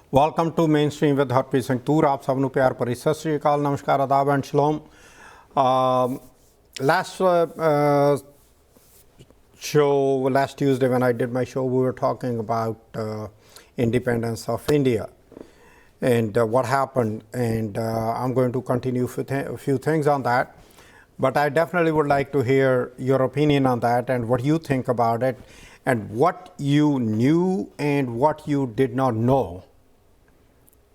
Welcome to Mainstream with Harpreet and Toor. आप सबनों प्यार भरी सत श्री अकाल, नमस्कार, आदाब and shalom. Last Tuesday when I did my show, we were talking about independence of India and what happened, and I'm going to continue a few things on that. But I definitely would like to hear your opinion on that and what you think about it and what you knew and what you did not know,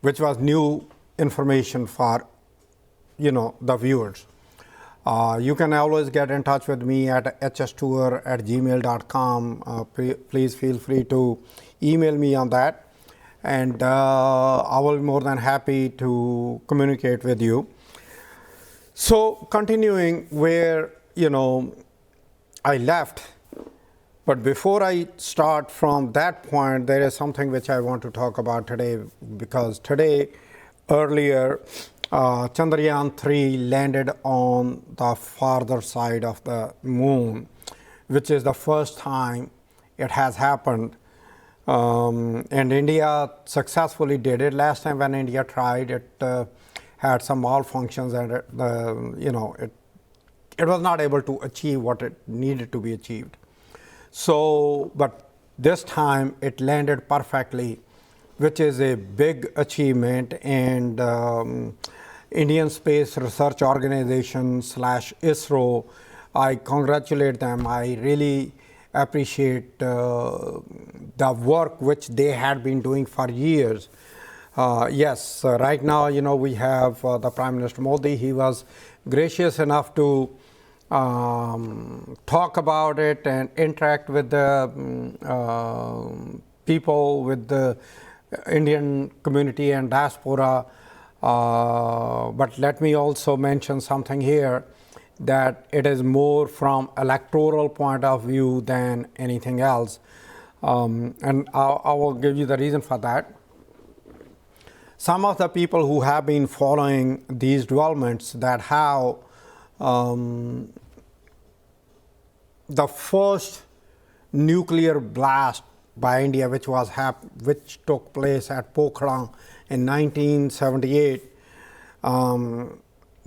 which was new information for the viewers. You can always get in touch with me at hstour@gmail.com. Please feel free to email me on that, and I will be more than happy to communicate with you. So continuing where I left, but before I start from that point, there is something which I want to talk about today, because today, earlier, Chandrayaan-3 landed on the farther side of the moon, which is the first time it has happened. And India successfully did it. Last time when India tried, it had some malfunctions, and it was not able to achieve what it needed to be achieved. So, but this time it landed perfectly, which is a big achievement, and Indian Space Research Organization / ISRO, I congratulate them. I really appreciate the work which they had been doing for years. Yes, right now, we have the Prime Minister Modi. He was gracious enough to talk about it and interact with the people, with the Indian community and diaspora. But let me also mention something here, that it is more from electoral point of view than anything else. And I will give you the reason for that. Some of the people who have been following these developments, that how the first nuclear blast by India, which took place at Pokhran in 1978,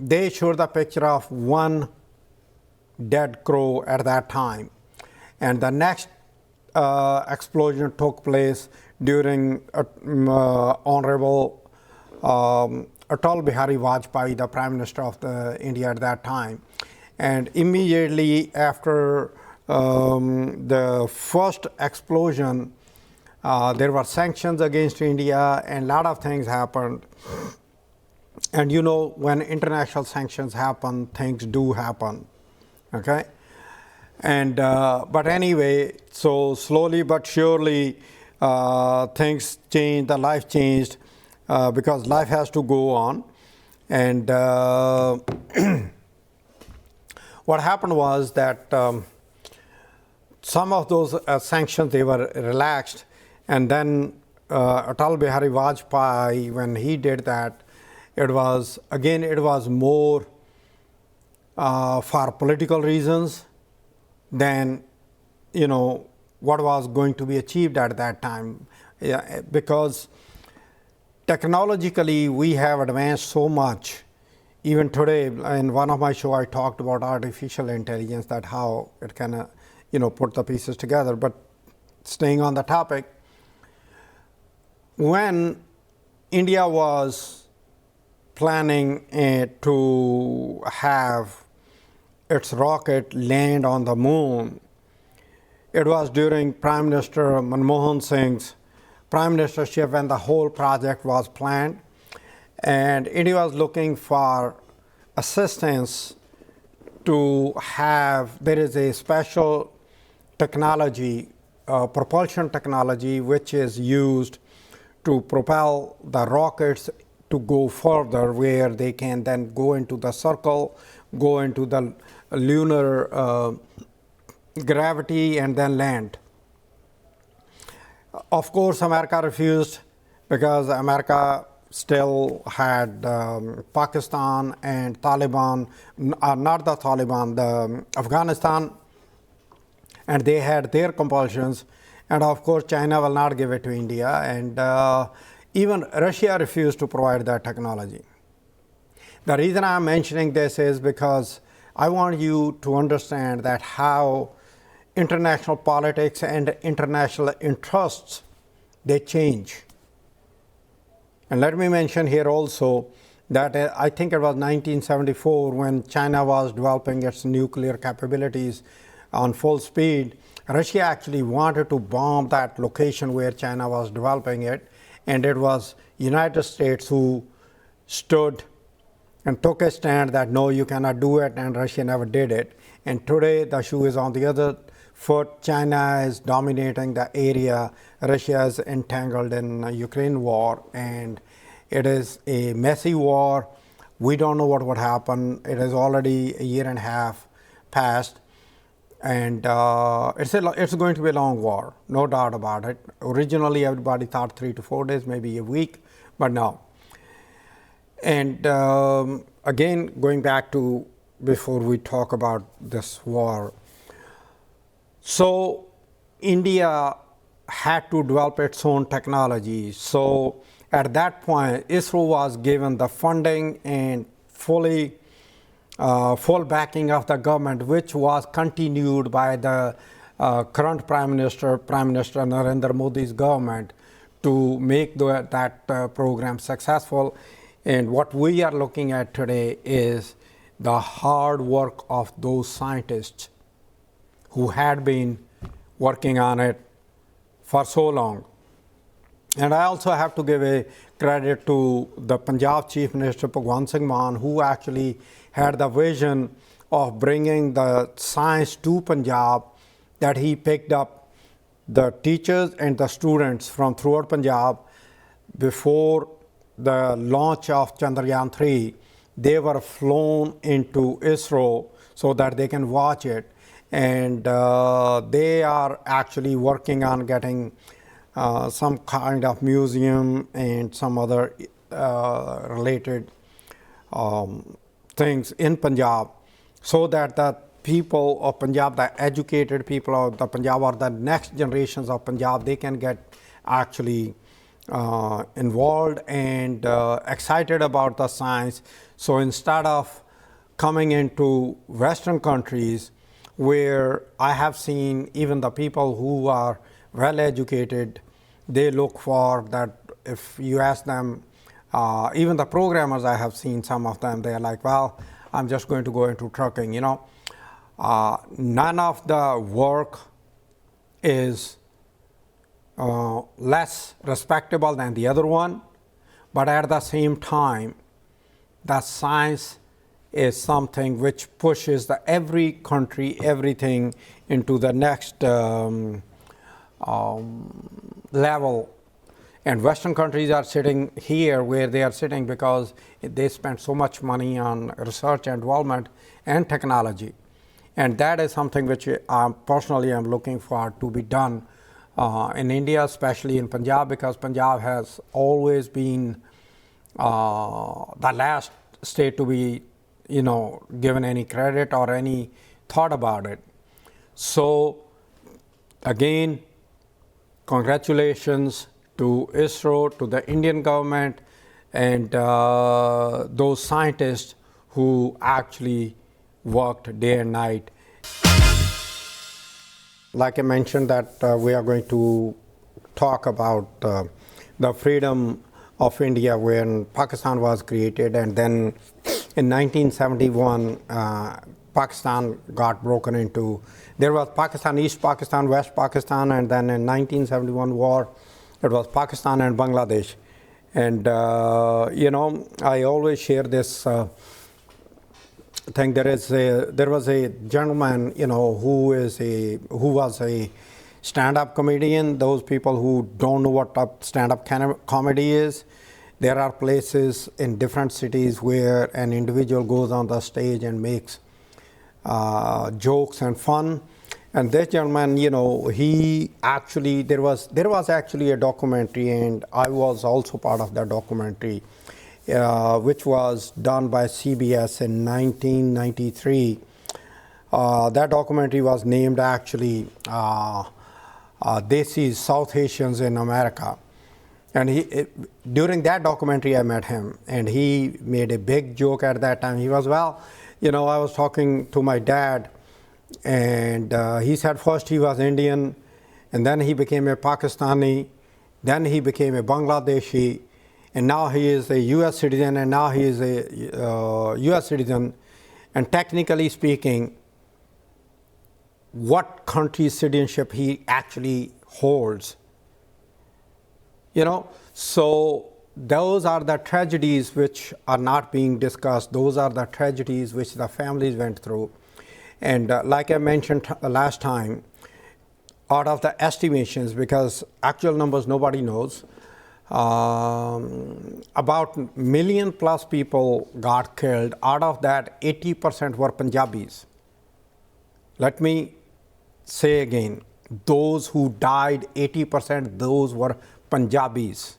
they showed the picture of one dead crow at that time, and the next explosion took place during Honorable Atal Bihari Vajpayee, the Prime Minister of India at that time. And immediately after the first explosion, there were sanctions against India, and a lot of things happened. And when international sanctions happen, things do happen, okay? And but anyway, so slowly but surely things changed, the life changed, because life has to go on. And what happened was that some of those sanctions, they were relaxed, and then Atal Bihari Vajpayee, when he did that, it was more for political reasons than what was going to be achieved at that time. Yeah, because technologically we have advanced so much. Even today, in one of my shows, I talked about artificial intelligence, that how it can put the pieces together. But staying on the topic, when India was planning to have its rocket land on the moon, it was during Prime Minister Manmohan Singh's prime ministership when the whole project was planned, and India was looking for assistance to have. There is a special technology, propulsion technology, which is used to propel the rockets to go further, where they can then go into the circle, go into the lunar gravity, and then land. Of course, America refused, because America still had Pakistan and Taliban, not the Taliban, the Afghanistan, and they had their compulsions. And of course, China will not give it to India. And Even Russia refused to provide that technology. The reason I'm mentioning this is because I want you to understand that how international politics and international interests, they change. And let me mention here also that I think it was 1974 when China was developing its nuclear capabilities on full speed. Russia actually wanted to bomb that location where China was developing it, and it was United States who stood and took a stand that no, you cannot do it, and Russia never did it. And today the shoe is on the other foot. China is dominating the area. Russia is entangled in the Ukraine war, and it is a messy war. We don't know what would happen. It is already a year and a half past, and it's going to be a long war, no doubt about it. Originally, everybody thought 3 to 4 days, maybe a week, but no. And again, going back to before we talk about this war, so India had to develop its own technology. So at that point, ISRO was given the funding and full backing of the government, which was continued by the current Prime Minister Narendra Modi's government, to make that program successful. And what we are looking at today is the hard work of those scientists who had been working on it for so long. And I also have to give a credit to the Punjab Chief Minister Bhagwant Singh Mann, who actually had the vision of bringing the science to Punjab, that he picked up the teachers and the students from throughout Punjab. Before the launch of Chandrayaan-3, they were flown into ISRO so that they can watch it. And they are actually working on getting some kind of museum and some other related things in Punjab, so that the people of Punjab, the educated people of the Punjab, or the next generations of Punjab, they can get actually involved and excited about the science. So instead of coming into Western countries, where I have seen even the people who are well educated, they look for that. If you ask them, even the programmers, I have seen some of them, they are like, well, I'm just going to go into trucking, you know. None of the work is less respectable than the other one, but at the same time, the science is something which pushes every country, everything into the next level. And Western countries are sitting here where they are sitting because they spend so much money on research and development and technology. And that is something which personally I'm looking for to be done in India, especially in Punjab, because Punjab has always been the last state to be, you know, given any credit or any thought about it. So again, congratulations to ISRO, to the Indian government, and those scientists who actually worked day and night. Like I mentioned, that we are going to talk about the freedom of India when Pakistan was created, and then in 1971 Pakistan got broken into. There was Pakistan, East Pakistan, West Pakistan, and then in 1971 war, it was Pakistan and Bangladesh. And you know, I always share this thing. There was a gentleman, you know, who was a stand-up comedian. Those people who don't know what stand-up comedy is, there are places in different cities where an individual goes on the stage and makes jokes and fun. And this gentleman, you know, he actually, there was actually a documentary, and I was also part of that documentary, which was done by CBS in 1993. That documentary was named actually Desis, South Asians in America. And during that documentary, I met him, and he made a big joke at that time. He was, well, I was talking to my dad, and he said first he was Indian, and then he became a Pakistani, then he became a Bangladeshi, and now he is a U.S. citizen, and now he is a U.S. citizen. And technically speaking, what country's citizenship he actually holds. So those are the tragedies which are not being discussed. Those are the tragedies which the families went through. And like I mentioned last time, out of the estimations, because actual numbers nobody knows, about million plus people got killed. Out of that, 80% were Punjabis. Let me say again, those who died, 80%, those were Punjabis.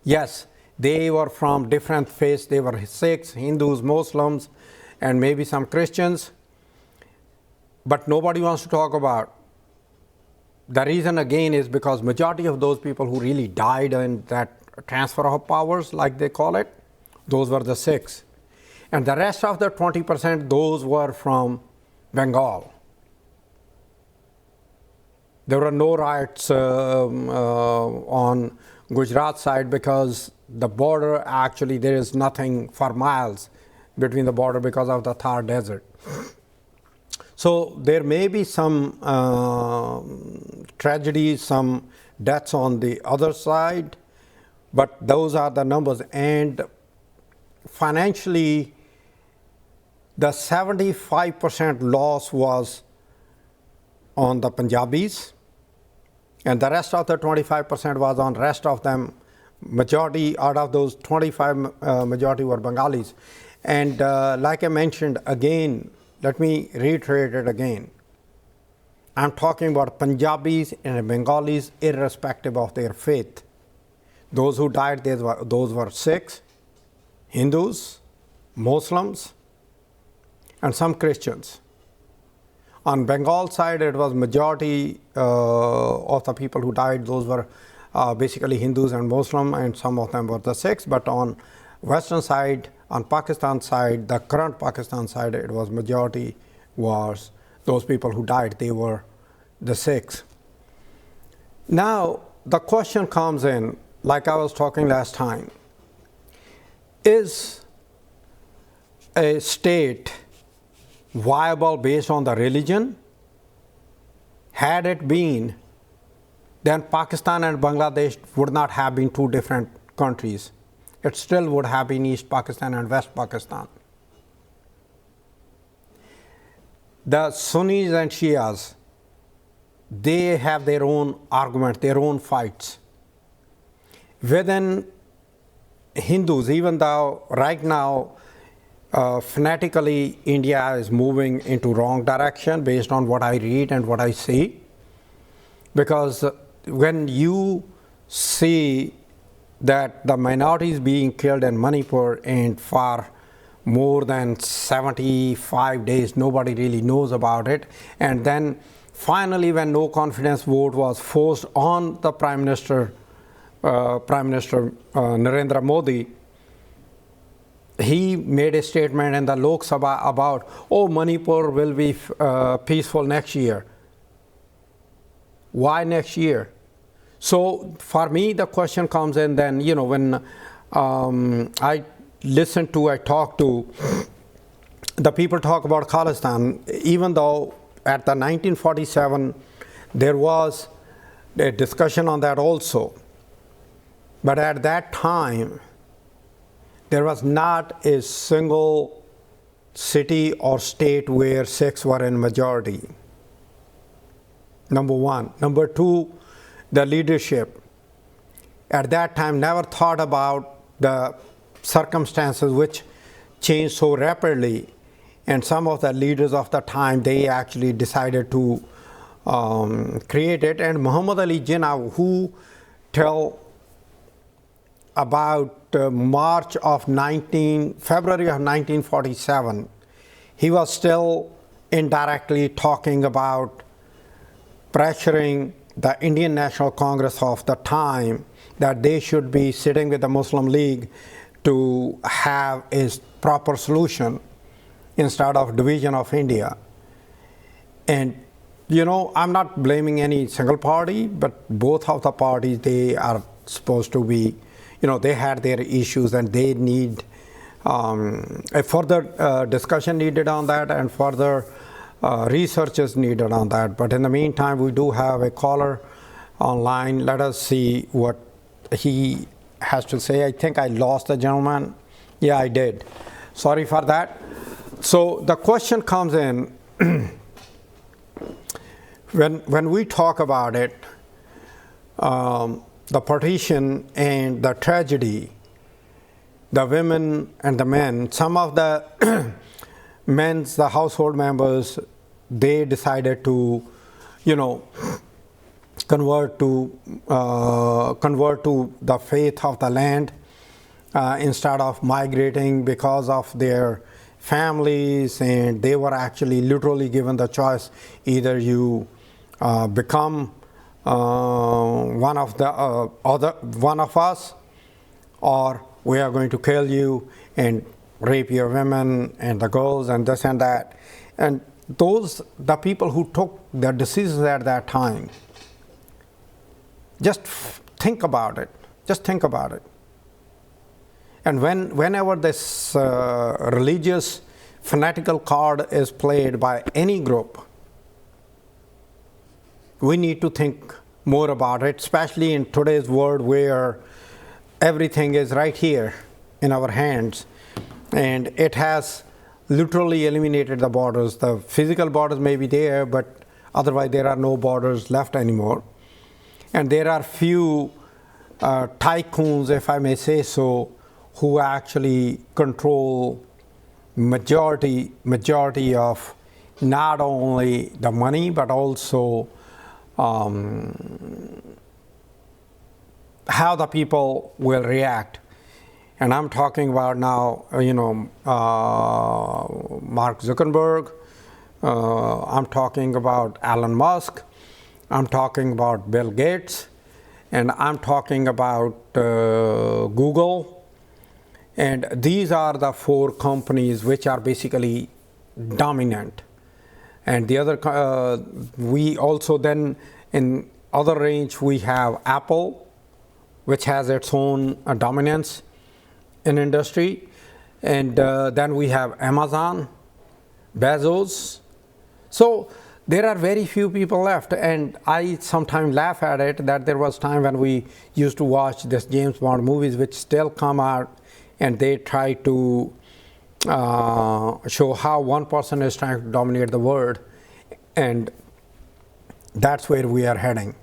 Yes, they were from different faiths. They were Sikhs, Hindus, Muslims, and maybe some Christians. But nobody wants to talk about. The reason again is because majority of those people who really died in that transfer of powers, like they call it, those were the Sikhs. And the rest of the 20%, those were from Bengal. There were no riots on Gujarat side because the border, actually there is nothing for miles between the border because of the Thar desert. So there may be some tragedies, some deaths on the other side, but those are the numbers. And financially, the 75% loss was on the Punjabis, and the rest of the 25% was on rest of them. Majority out of those 25, majority were Bengalis. And like I mentioned again, let me reiterate it again. I'm talking about Punjabis and Bengalis irrespective of their faith. Those who died, those were Sikhs, Hindus, Muslims, and some Christians. On Bengal side, it was majority of the people who died, those were basically Hindus and Muslim, and some of them were the Sikhs. But on Western side, on Pakistan side, the current Pakistan side, it was majority was those people who died, they were the Sikhs. Now, the question comes in, like I was talking last time, is a state viable based on the religion? Had it been, then Pakistan and Bangladesh would not have been two different countries. It still would have been East Pakistan and West Pakistan. The Sunnis and Shias, they have their own argument, their own fights. Within Hindus, even though right now fanatically India is moving into wrong direction based on what I read and what I see, because when you see that the minorities being killed in Manipur and for more than 75 days nobody really knows about it, and then finally when no confidence vote was forced on the Prime Minister Narendra Modi, he made a statement in the Lok Sabha about, oh, Manipur will be peaceful next year. Why next year? So for me, the question comes in then, when I talk to the people talk about Khalistan, even though at the 1947 there was a discussion on that also, but at that time there was not a single city or state where Sikhs were in majority. Number one. Number two, the leadership at that time never thought about the circumstances which changed so rapidly, and some of the leaders of the time, they actually decided to create it. And Muhammad Ali Jinnah, who till about February of 1947, he was still indirectly talking about pressuring the Indian National Congress of the time that they should be sitting with the Muslim League to have a proper solution instead of division of India. And I'm not blaming any single party, but both of the parties, they are supposed to be, they had their issues and they need a further discussion needed on that and further research is needed on that. But in the meantime, we do have a caller online. Let us see what he has to say. I think I lost the gentleman. Yeah, I did. Sorry for that. So the question comes in, when we talk about it, the partition and the tragedy, the women and the men, some of the the household members, they decided to, convert to the faith of the land instead of migrating because of their families, and they were actually literally given the choice: either you become one of us, or we are going to kill you and rape your women and the girls and this and that. And the people who took the decisions at that time, just think about it. Just think about it. And whenever this religious fanatical card is played by any group, we need to think more about it, especially in today's world where everything is right here in our hands, and it has literally eliminated the borders. The physical borders may be there, but otherwise there are no borders left anymore. And there are few tycoons, if I may say so, who actually control majority of not only the money but also how the people will react. And I'm talking about now, Mark Zuckerberg, I'm talking about Elon Musk, I'm talking about Bill Gates, and I'm talking about Google. And these are the four companies which are basically dominant. And the other, we also then, in other range, we have Apple, which has its own dominance in industry. And then we have Amazon, Bezos. So there are very few people left. And I sometimes laugh at it that there was time when we used to watch this James Bond movies, which still come out, and they try to show how one person is trying to dominate the world, and that's where we are heading.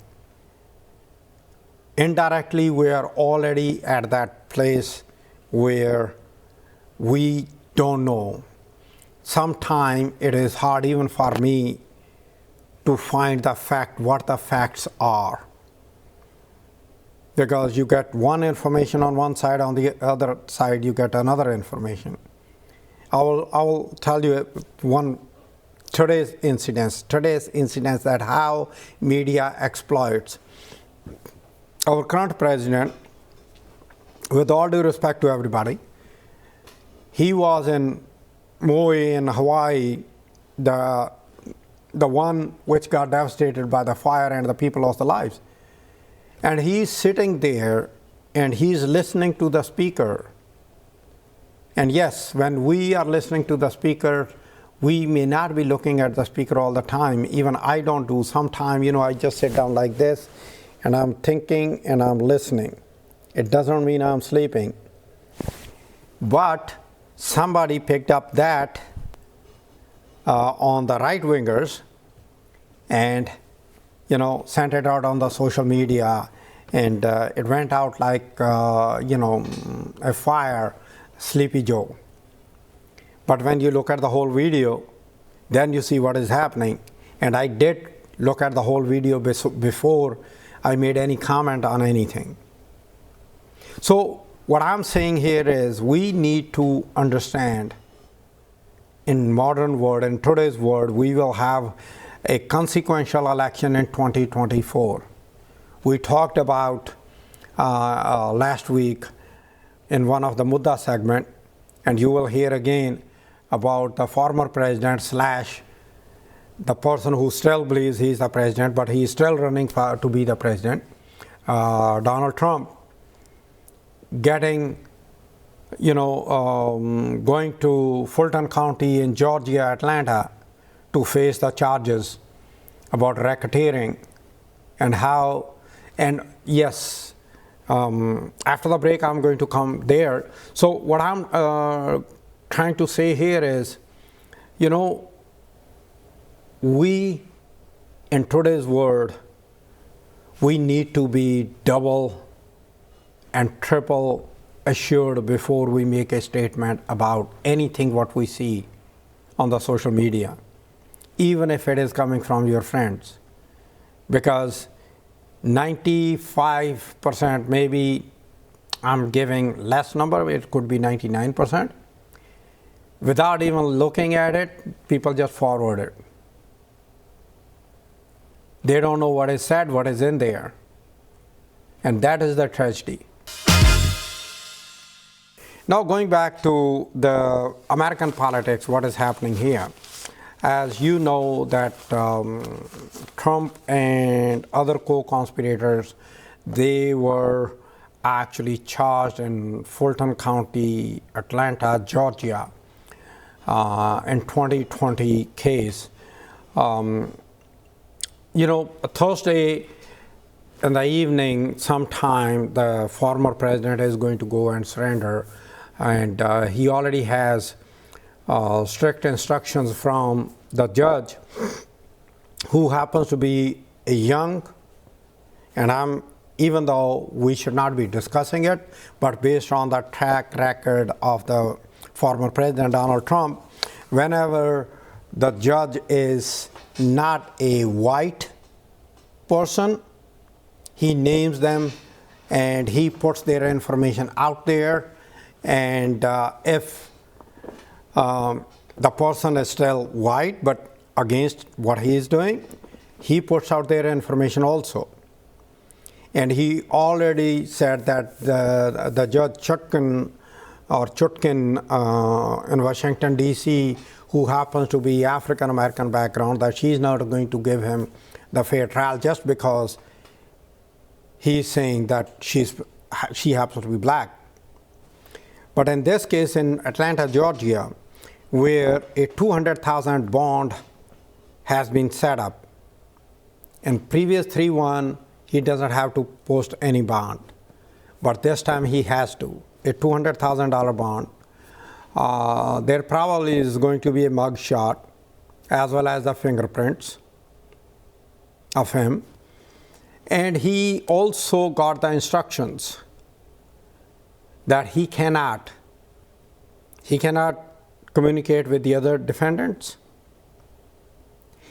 Indirectly, we are already at that place where we don't know. Sometimes it is hard even for me to find what the facts are. Because you get one information on one side, on the other side you get another information. I will tell you today's incidents that how media exploits. Our current president, with all due respect to everybody, he was in Maui in Hawaii, the one which got devastated by the fire and the people lost their lives. And he's sitting there and he's listening to the speaker. And yes, when we are listening to the speaker, we may not be looking at the speaker all the time. Even I don't do. Sometimes, I just sit down like this and I'm thinking and I'm listening. It doesn't mean I'm sleeping. But somebody picked up that on the right-wingers and sent it out on the social media, and it went out like a fire, Sleepy Joe. But when you look at the whole video, then you see what is happening. And I did look at the whole video before I made any comment on anything. So what I'm saying here is we need to understand, in modern world, in today's world, we will have a consequential election in 2024. We talked about last week in one of the Mudda segment, and you will hear again about the former president slash the person who still believes he's the president, but he's still running to be the president, Donald Trump, getting, going to Fulton County in Georgia, Atlanta, to face the charges about racketeering and how, and yes, after the break I'm going to come there. So what I'm trying to say here is, we, in today's world, we need to be double and triple assured before we make a statement about anything what we see on the social media, even if it is coming from your friends. Because 95%, maybe I'm giving less number, it could be 99%, without even looking at it, people just forward it. They don't know what is said, what is in there. And that is the tragedy. Now going back to the American politics, what is happening here. As you know that Trump and other co-conspirators, they were actually charged in Fulton County, Atlanta, Georgia, in 2020 case. Thursday in the evening, sometime, the former president is going to go and surrender, and he already has strict instructions from the judge, who happens to be a young, and even though we should not be discussing it, but based on the track record of the former president Donald Trump, whenever the judge is not a white person, he names them and he puts their information out there, and if the person is still white but against what he is doing, he puts out their information also. And he already said that the Judge Chutkan in Washington D.C., who happens to be African American background, that she's not going to give him the fair trial just because he's saying that she happens to be black. But in this case in Atlanta, Georgia, where a $200,000 bond has been set up, in previous 3-1 he doesn't have to post any bond, but this time he has to, a $200,000 bond. There probably is going to be a mug shot as well as the fingerprints of him, and he also got the instructions that he cannot communicate with the other defendants,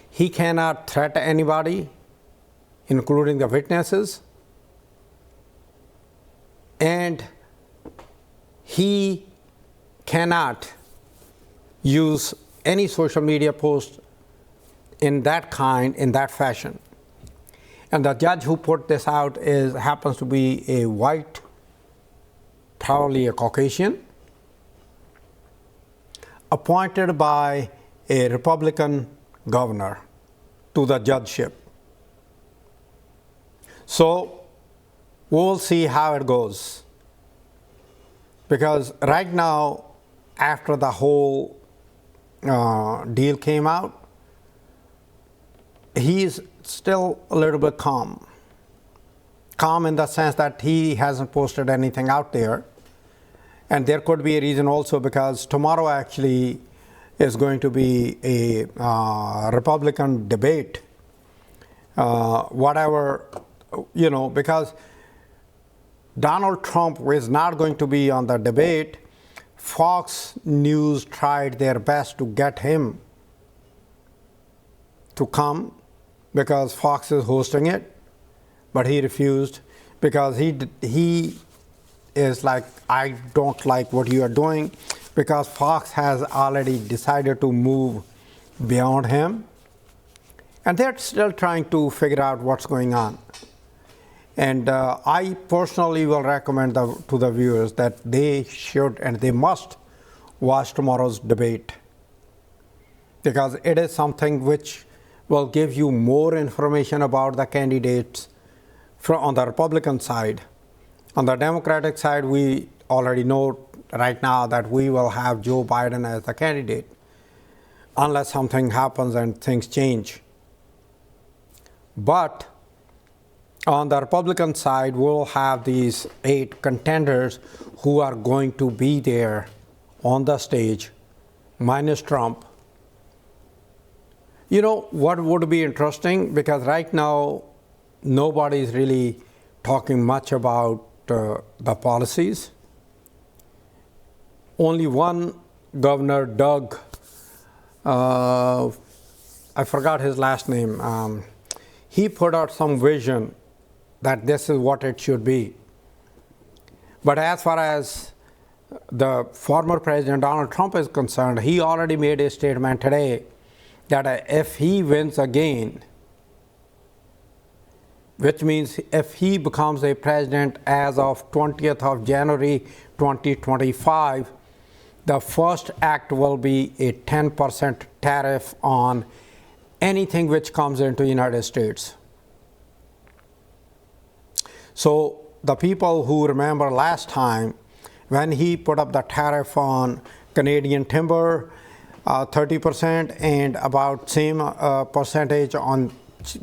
he cannot threaten anybody, including the witnesses, and he cannot use any social media post in that fashion. And the judge who put this out happens to be a white, probably a Caucasian, appointed by a Republican governor to the judgeship. So we'll see how it goes. Because right now, after the whole deal came out, he's still a little bit calm. Calm in the sense that he hasn't posted anything out there. And there could be a reason also because tomorrow actually is going to be a Republican debate. Because Donald Trump is not going to be on the debate, Fox News tried their best to get him to come because Fox is hosting it, but he refused because he is like, I don't like what you are doing, because Fox has already decided to move beyond him, and they're still trying to figure out what's going on. And I personally will recommend to the viewers that they should and they must watch tomorrow's debate, because it is something which will give you more information about the candidates on the Republican side. On the Democratic side, we already know right now that we will have Joe Biden as the candidate, unless something happens and things change. But on the Republican side, we'll have these 8 contenders who are going to be there on the stage, minus Trump. You know what would be interesting, because right now nobody is really talking much about the policies. Only one governor, Doug, I forgot his last name, he put out some vision that this is what it should be. But as far as the former President Donald Trump is concerned, he already made a statement today that if he wins again, which means if he becomes a president as of 20th of January 2025, the first act will be a 10% tariff on anything which comes into the United States. So the people who remember last time when he put up the tariff on Canadian timber, 30%, and about same percentage on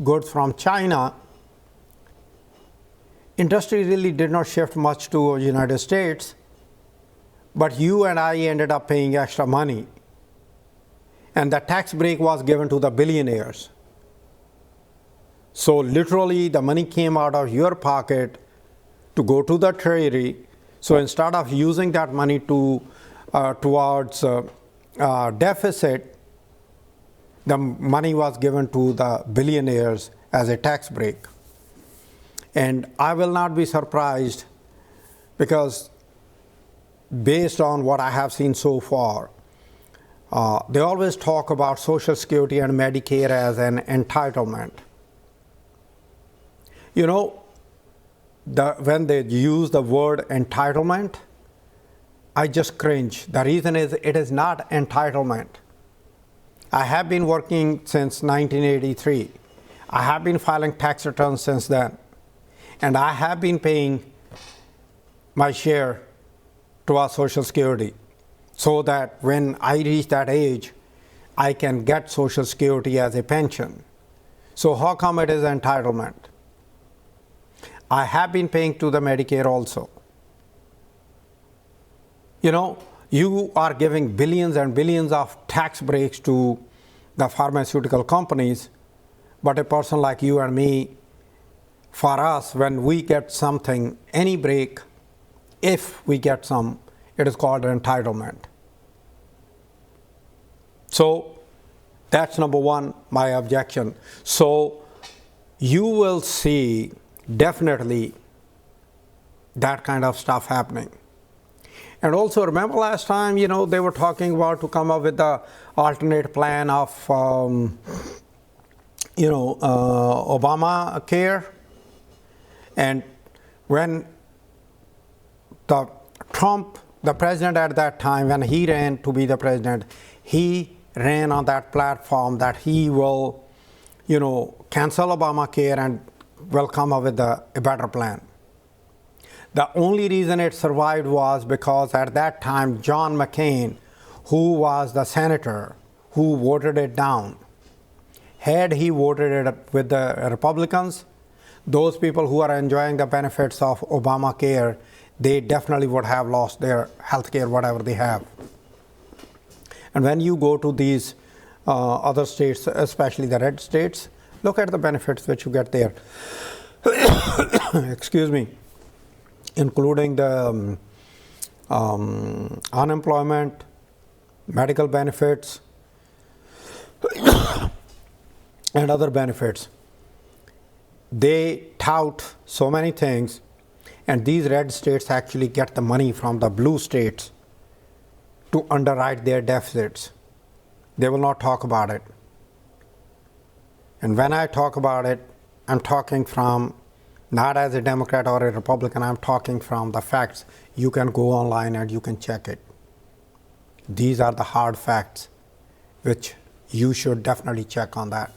goods from China, industry really did not shift much to the United States, but you and I ended up paying extra money. And the tax break was given to the billionaires. So literally the money came out of your pocket to go to the treasury. So instead of using that money towards deficit, the money was given to the billionaires as a tax break. And I will not be surprised, because based on what I have seen so far, they always talk about Social Security and Medicare as an entitlement. You know, when they use the word entitlement, I just cringe. The reason is it is not entitlement. I have been working since 1983. I have been filing tax returns since then. And I have been paying my share to our Social Security, so that when I reach that age, I can get Social Security as a pension. So how come it is entitlement? I have been paying to the Medicare also. You know, you are giving billions and billions of tax breaks to the pharmaceutical companies, but a person like you and me, for us, when we get something, any break, if we get some, it is called entitlement. So that's number one, my objection. So you will see definitely that kind of stuff happening. And also remember last time, you know, they were talking about to come up with the alternate plan of, Obamacare. And when the president at that time, when he ran to be the president, he ran on that platform that he will, cancel Obamacare and will come up with a better plan. The only reason it survived was because at that time, John McCain, who was the senator who voted it down, had he voted it with the Republicans, those people who are enjoying the benefits of Obamacare, they definitely would have lost their health care, whatever they have. And when you go to these other states, especially the red states, look at the benefits which you get there. Excuse me. Including the unemployment, medical benefits, and other benefits. They tout so many things, and these red states actually get the money from the blue states to underwrite their deficits. They will not talk about it. And when I talk about it, I'm talking from Not as a Democrat or a Republican, I'm talking from the facts. You can go online and you can check it. These are the hard facts, which you should definitely check on that.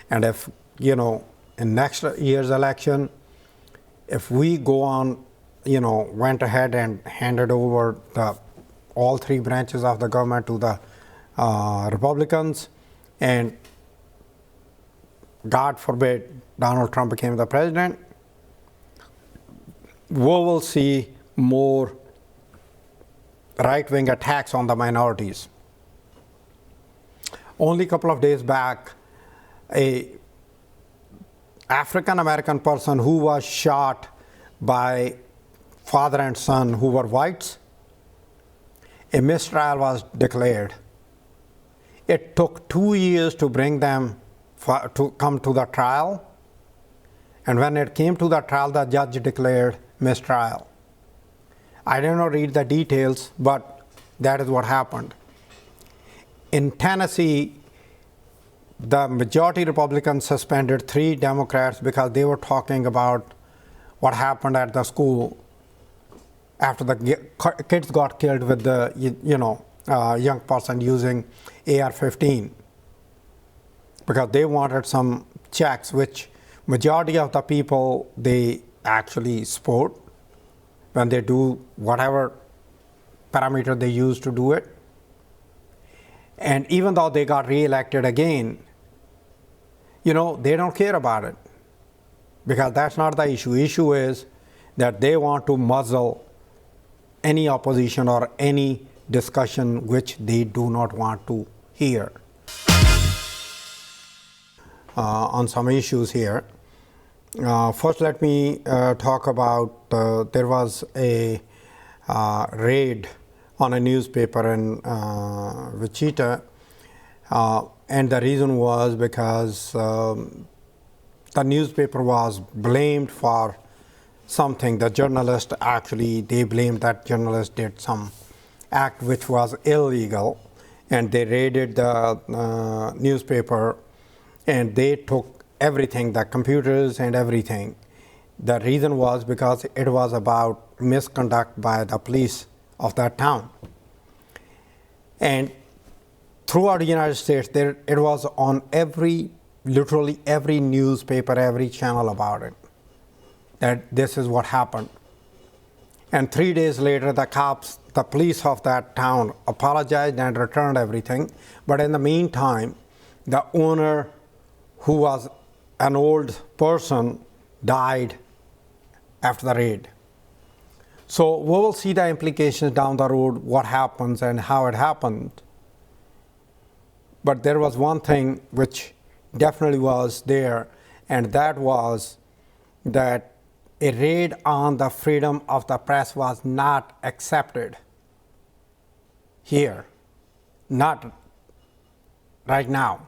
And if, in next year's election, if we go on, went ahead and handed over all three branches of the government to the Republicans, and God forbid Donald Trump became the president, we will see more right-wing attacks on the minorities. Only a couple of days back, a African-American person who was shot by father and son who were whites, a mistrial was declared. It took 2 years to bring them to come to the trial, and when it came to the trial, the judge declared mistrial. I did not read the details, but that is what happened. In Tennessee, the majority Republicans suspended 3 Democrats because they were talking about what happened at the school after the kids got killed with the young person using AR-15, because they wanted some checks, which majority of the people, they actually support when they do whatever parameter they use to do it. And even though they got re-elected again, they don't care about it, because that's not the issue. Issue is that they want to muzzle any opposition or any discussion which they do not want to hear on some issues here. First, let me talk about there was a raid on a newspaper in Wichita, and the reason was because the newspaper was blamed for something. The journalist actually, they blamed that journalist did some act which was illegal, and they raided the newspaper and they took everything, the computers and everything. The reason was because it was about misconduct by the police of that town. And throughout the United States, it was on literally every newspaper, every channel about it, that this is what happened. And 3 days later, the police of that town apologized and returned everything. But in the meantime, the owner, who was an old person, died after the raid. So we will see the implications down the road, what happens and how it happened. But there was one thing which definitely was there, and that was that a raid on the freedom of the press was not accepted here, not right now.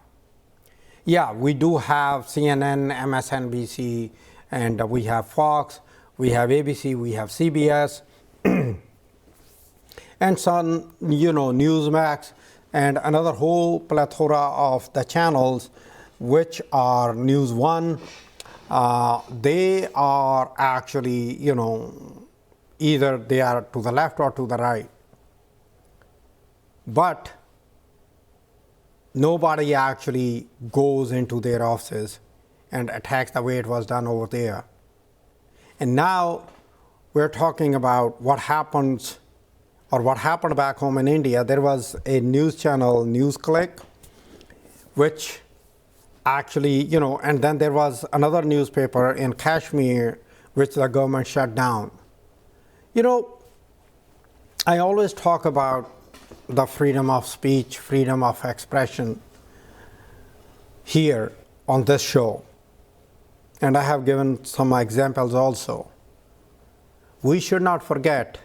Yeah, we do have CNN, MSNBC, and we have Fox, we have ABC, we have CBS, and some, Newsmax, and another whole plethora of the channels, which are News One. They are actually, either they are to the left or to the right. But nobody actually goes into their offices and attacks the way it was done over there. And now we're talking about what happens, or what happened back home in India. There was a news channel, NewsClick, which actually, and then there was another newspaper in Kashmir, which the government shut down. I always talk about the freedom of speech, freedom of expression here on this show. And I have given some examples also. We should not forget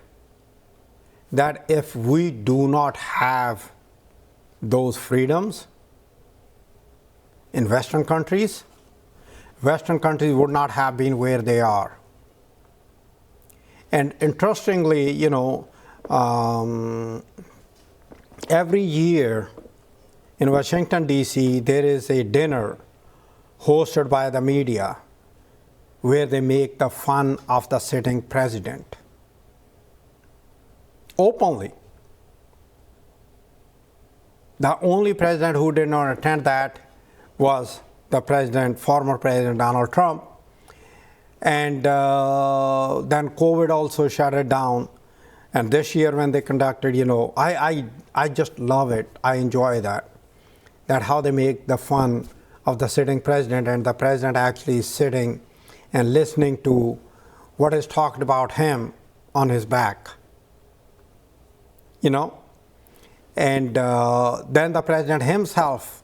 that if we do not have those freedoms in Western countries would not have been where they are. And interestingly, every year in Washington, D.C., there is a dinner hosted by the media, where they make the fun of the sitting president openly. The only president who did not attend that was the former President Donald Trump. And then COVID also shut it down. And this year when they conducted, I just love it. I enjoy that how they make the fun of the sitting president, and the president actually is sitting and listening to what is talked about him on his back. And then the president himself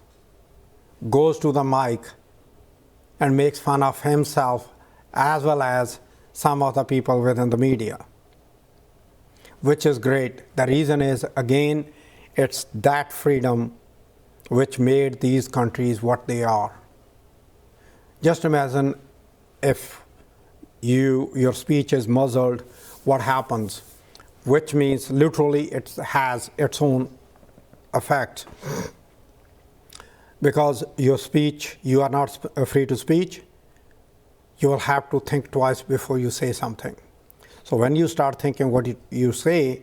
goes to the mic and makes fun of himself as well as some of the people within the media, which is great. The reason is, again, it's that freedom which made these countries what they are. Just imagine if your speech is muzzled, what happens? Which means literally it has its own effect. Because your speech, you are not free to speech, you will have to think twice before you say something. So when you start thinking what you say,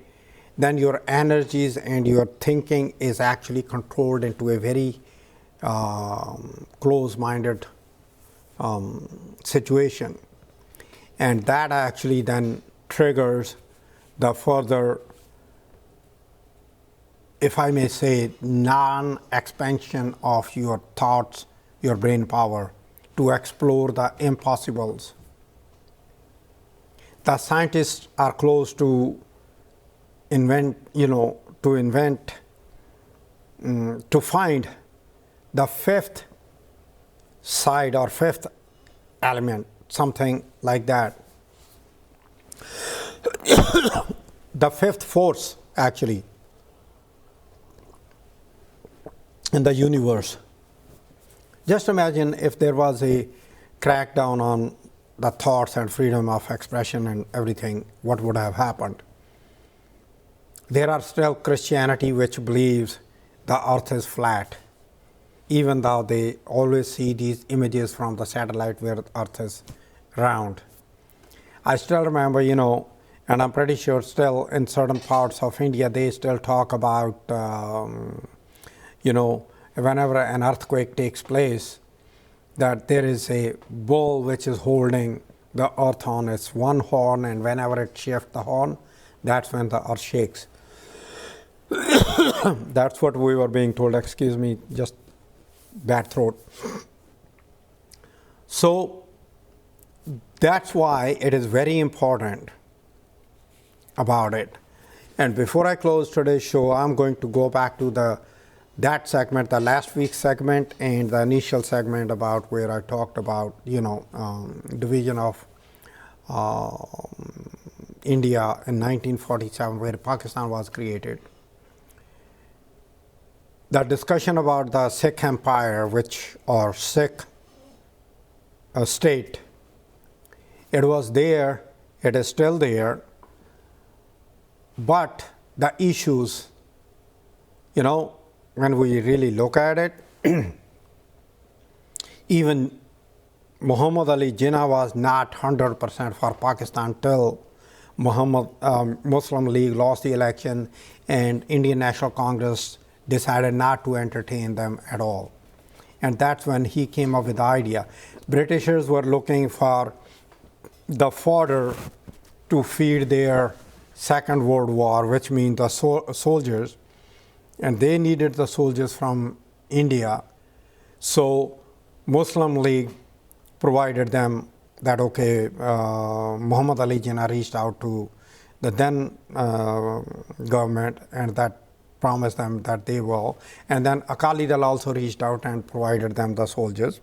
then your energies and your thinking is actually controlled into a very close-minded situation. And that actually then triggers the further, if I may say, non-expansion of your thoughts, your brain power, to explore the impossibles. The scientists are close to to find the fifth side or fifth element, something like that. The fifth force, actually, in the universe. Just imagine if there was a crackdown on the thoughts and freedom of expression and everything, what would have happened? There are still Christianity which believes the earth is flat, even though they always see these images from the satellite where the earth is round. I still remember, and I'm pretty sure still in certain parts of India, they still talk about, whenever an earthquake takes place, that there is a bull which is holding the earth on its one horn, and whenever it shifts the horn, that's when the earth shakes. That's what we were being told. Excuse me, just bad throat. So that's why it is very important about it. And before I close today's show, I'm going to go back to that segment, the last week's segment, and the initial segment about where I talked about, division of India in 1947, where Pakistan was created. The discussion about the Sikh Empire, or Sikh state, it was there, it is still there, but the issues, when we really look at it, even Muhammad Ali Jinnah was not 100% for Pakistan till Muslim League lost the election and Indian National Congress decided not to entertain them at all. And that's when he came up with the idea. Britishers were looking for the fodder to feed their Second World War, which means the soldiers, and they needed the soldiers from India. So Muslim League provided them that, Muhammad Ali Jinnah reached out to the then government, and that promised them that they will. And then Akali Dal also reached out and provided them the soldiers.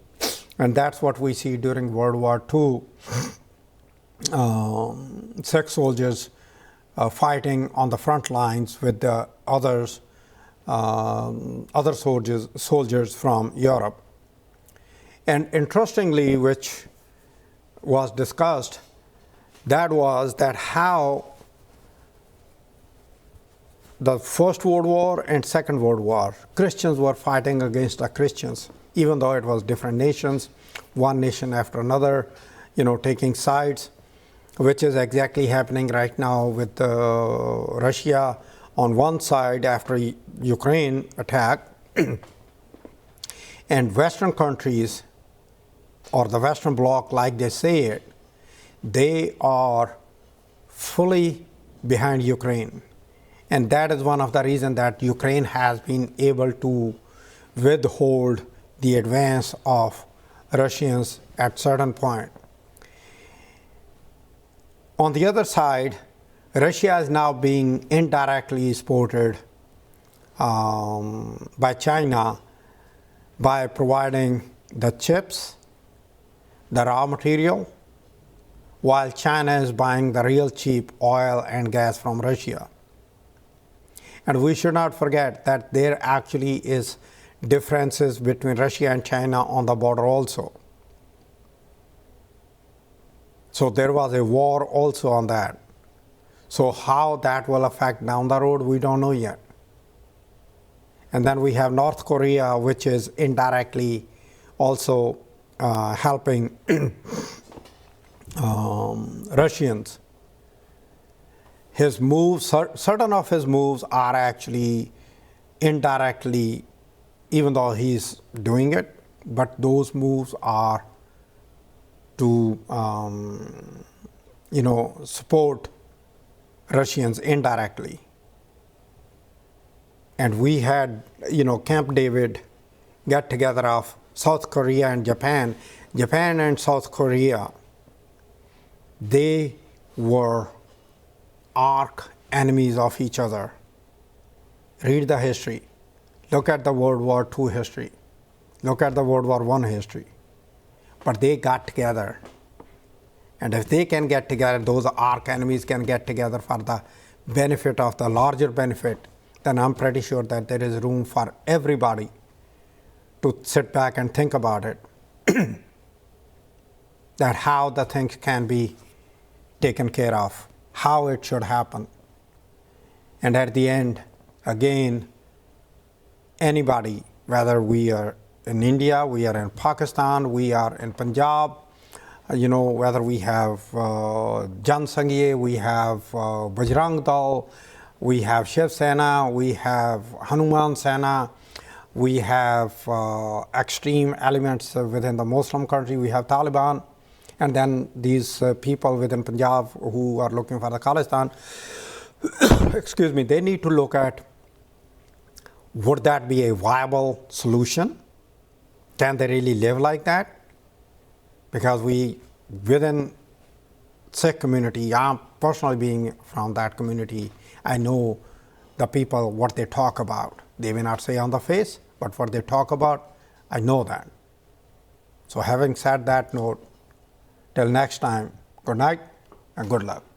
And that's what we see during World War II. Sikh soldiers fighting on the front lines with the other soldiers from Europe. And interestingly, which was discussed, that how the First World War and Second World War, Christians were fighting against the Christians, even though it was different nations, one nation after another, taking sides, which is exactly happening right now with Russia on one side after Ukraine attack, and Western countries, or the Western bloc, like they say it, they are fully behind Ukraine. And that is one of the reasons that Ukraine has been able to withhold the advance of Russians at certain point. On the other side, Russia is now being indirectly supported by China by providing the chips, the raw material, while China is buying the real cheap oil and gas from Russia. And we should not forget that there actually is differences between Russia and China on the border also. So there was a war also on that. So how that will affect down the road, we don't know yet. And then we have North Korea, which is indirectly also helping Russians. His moves, certain of his moves are actually indirectly, even though he's doing it, but those moves are to support Russians indirectly. And we had Camp David get together of South Korea and Japan. Japan and South Korea, they were arch enemies of each other. Read the history. Look at the World War II history. Look at the World War I history. But they got together. And if they can get together, those arch enemies can get together for the benefit of the larger benefit, then I'm pretty sure that there is room for everybody to sit back and think about it. That how the things can be taken care of, how it should happen. And at the end, again, anybody, whether we are in India, we are in Pakistan, we are in Punjab, whether we have Jan Sangye, we have Bajrang Dal, we have Shiv Sena, we have Hanuman Sena, we have extreme elements within the Muslim country, we have Taliban, and then these people within Punjab who are looking for the Khalistan, excuse me, they need to look at, would that be a viable solution? Can they really live like that? Because within Sikh community, I'm personally being from that community, I know the people, what they talk about. They may not say on the face, but what they talk about, I know that. So having said that note, till next time, good night and good luck.